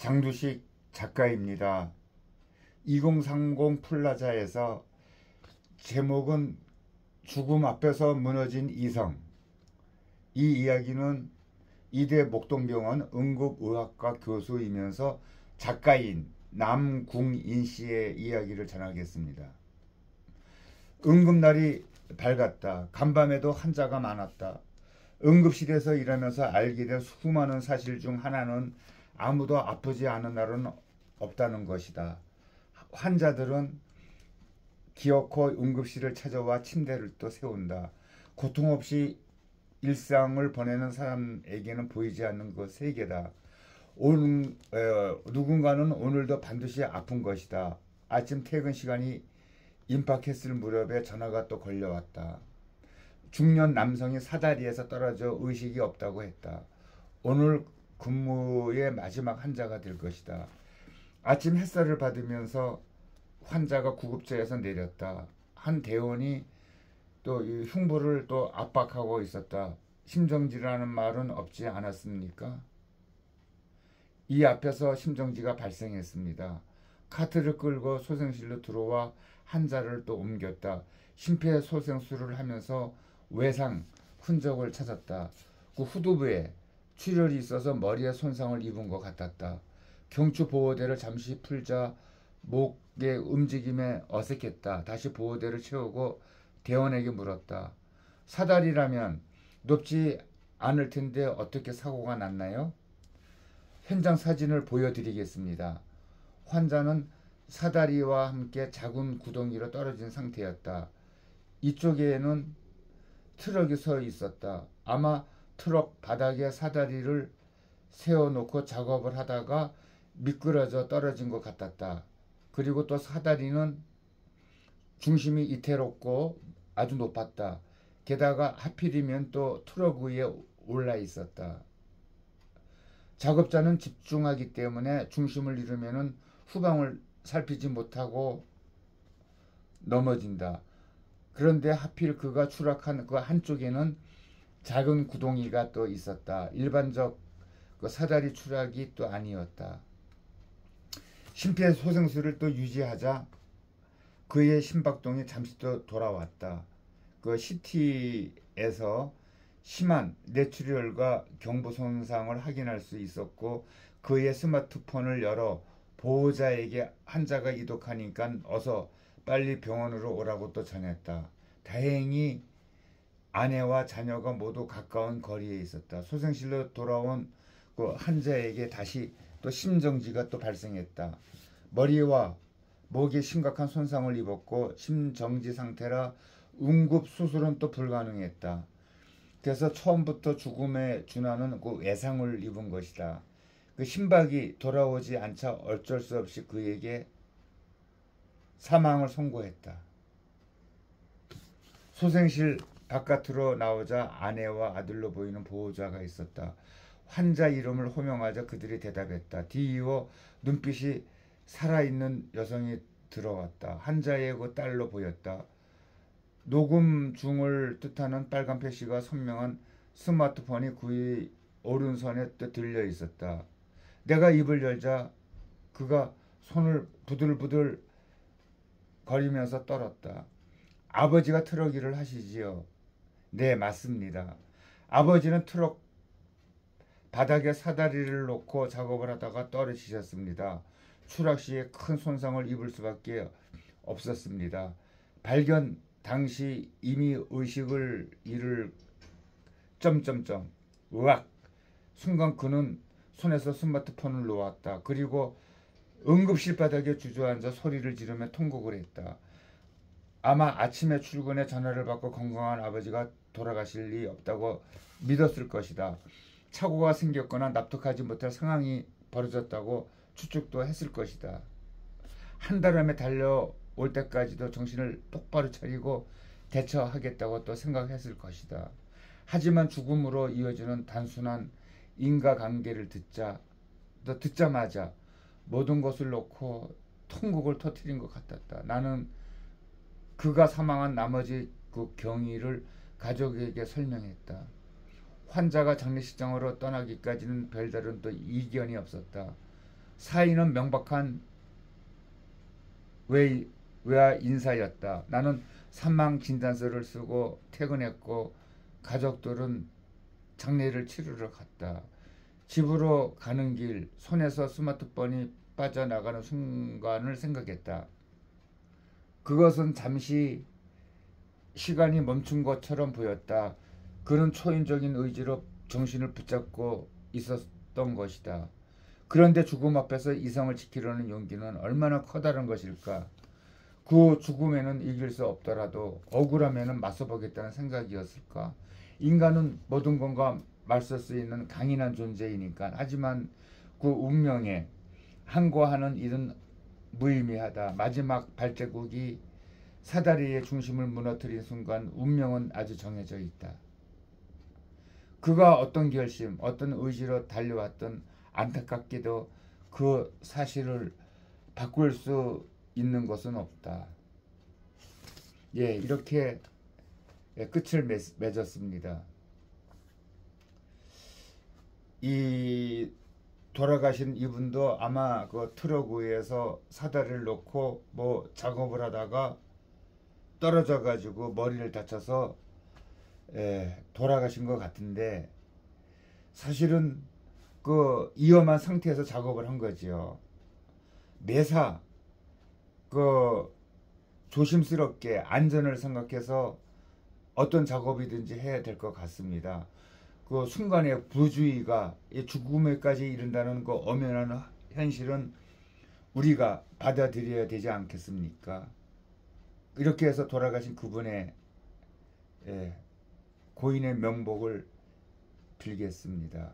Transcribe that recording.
장두식 작가입니다. 2030 플라자에서 제목은 죽음 앞에서 무너진 이성. 이 이야기는 이대 목동병원 응급의학과 교수이면서 작가인 남궁인 씨의 이야기를 전하겠습니다. 응급날이 밝았다. 간밤에도 환자가 많았다. 응급실에서 일하면서 알게 된 수많은 사실 중 하나는 아무도 아프지 않은 날은 없다는 것이다. 환자들은 기어코 응급실을 찾아와 침대를 또 세운다. 고통 없이 일상을 보내는 사람에게는 보이지 않는 그 세계다. 누군가는 오늘도 반드시 아픈 것이다. 아침 퇴근 시간이 임박했을 무렵에 전화가 또 걸려왔다. 중년 남성이 사다리에서 떨어져 의식이 없다고 했다. 오늘 근무의 마지막 환자가 될 것이다. 아침 햇살을 받으면서 환자가 구급차에서 내렸다. 한 대원이 또 이 흉부를 또 압박하고 있었다. 심정지라는 말은 없지 않았습니까? 이 앞에서 심정지가 발생했습니다. 카트를 끌고 소생실로 들어와 환자를 또 옮겼다. 심폐소생술을 하면서 외상 흔적을 찾았다. 그 후두부에 출혈이 있어서 머리에 손상을 입은 것 같았다. 경추 보호대를 잠시 풀자 목의 움직임에 어색했다. 다시 보호대를 채우고 대원에게 물었다. 사다리라면 높지 않을 텐데 어떻게 사고가 났나요? 현장 사진을 보여드리겠습니다. 환자는 사다리와 함께 작은 구덩이로 떨어진 상태였다. 이쪽에는 트럭이 서 있었다. 아마 트럭 바닥에 사다리를 세워놓고 작업을 하다가 미끄러져 떨어진 것 같았다. 그리고 또 사다리는 중심이 이태롭고 아주 높았다. 게다가 하필이면 또 트럭 위에 올라 있었다. 작업자는 집중하기 때문에 중심을 잃으면 후방을 살피지 못하고 넘어진다. 그런데 하필 그가 추락한 그 한쪽에는 작은 구덩이가 또 있었다. 일반적 그 사다리 추락이 또 아니었다. 심폐소생술을 또 유지하자 그의 심박동이 잠시 또 돌아왔다. 그 CT에서 심한 뇌출혈과 경부 손상을 확인할 수 있었고 그의 스마트폰을 열어 보호자에게 환자가 이독하니까 어서 빨리 병원으로 오라고 또 전했다. 다행히 아내와 자녀가 모두 가까운 거리에 있었다. 소생실로 돌아온 그 환자에게 다시 또 심정지가 또 발생했다. 머리와 목에 심각한 손상을 입었고 심정지 상태라 응급 수술은 또 불가능했다. 그래서 처음부터 죽음에 준하는 그 외상을 입은 것이다. 그 심박이 돌아오지 않자 어쩔 수 없이 그에게 사망을 선고했다. 소생실 바깥으로 나오자 아내와 아들로 보이는 보호자가 있었다. 환자 이름을 호명하자 그들이 대답했다. 뒤이어 눈빛이 살아있는 여성이 들어왔다. 환자의 그 딸로 보였다. 녹음 중을 뜻하는 빨간 표시가 선명한 스마트폰이 그의 오른손에 또 들려 있었다. 내가 입을 열자 그가 손을 부들부들 거리면서 떨었다. 아버지가 트럭 일을 하시지요? 네, 맞습니다. 아버지는 트럭 바닥에 사다리를 놓고 작업을 하다가 떨어지셨습니다. 추락 시에 큰 손상을 입을 수밖에 없었습니다. 발견 당시 이미 의식을 잃을 으악. 순간 그는 손에서 스마트폰을 놓았다. 그리고 응급실 바닥에 주저앉아 소리를 지르며 통곡을 했다. 아마 아침에 출근해 전화를 받고 건강한 아버지가 돌아가실 리 없다고 믿었을 것이다. 사고가 생겼거나 납득하지 못할 상황이 벌어졌다고 추측도 했을 것이다. 한달음에 달려올 때까지도 정신을 똑바로 차리고 대처하겠다고 또 생각했을 것이다. 하지만 죽음으로 이어지는 단순한 인과관계를 듣자마자 모든 것을 놓고 통곡을 터뜨린 것 같았다. 나는 그가 사망한 나머지 그 경위를 가족에게 설명했다. 환자가 장례식장으로 떠나기까지는 별다른 또 이견이 없었다. 사인은 명백한 외아 인사였다. 나는 사망 진단서를 쓰고 퇴근했고 가족들은 장례를 치르러 갔다. 집으로 가는 길 손에서 스마트폰이 빠져나가는 순간을 생각했다. 그것은 잠시 시간이 멈춘 것처럼 보였다. 그는 초인적인 의지로 정신을 붙잡고 있었던 것이다. 그런데 죽음 앞에서 이성을 지키려는 용기는 얼마나 커다란 것일까. 그 죽음에는 이길 수 없더라도 억울하면 맞서보겠다는 생각이었을까. 인간은 모든 것과 맞설 수 있는 강인한 존재이니까. 하지만 그 운명에 항거하는 일은 무의미하다. 마지막 발자국이 사다리의 중심을 무너뜨린 순간 운명은 아주 정해져 있다. 그가 어떤 결심, 어떤 의지로 달려왔던 안타깝게도 그 사실을 바꿀 수 있는 것은 없다. 예, 이렇게 끝을 맺었습니다. 이 돌아가신 이분도 아마 그 트럭 위에서 사다리를 놓고 뭐 작업을 하다가 떨어져 가지고 머리를 다쳐서 돌아가신 것 같은데, 사실은 그 위험한 상태에서 작업을 한 거지요. 매사 그 조심스럽게 안전을 생각해서 어떤 작업이든지 해야 될 것 같습니다. 그 순간의 부주의가 죽음에까지 이른다는 그 엄연한 현실은 우리가 받아들여야 되지 않겠습니까? 이렇게 해서 돌아가신 그분의 고인의 명복을 빌겠습니다.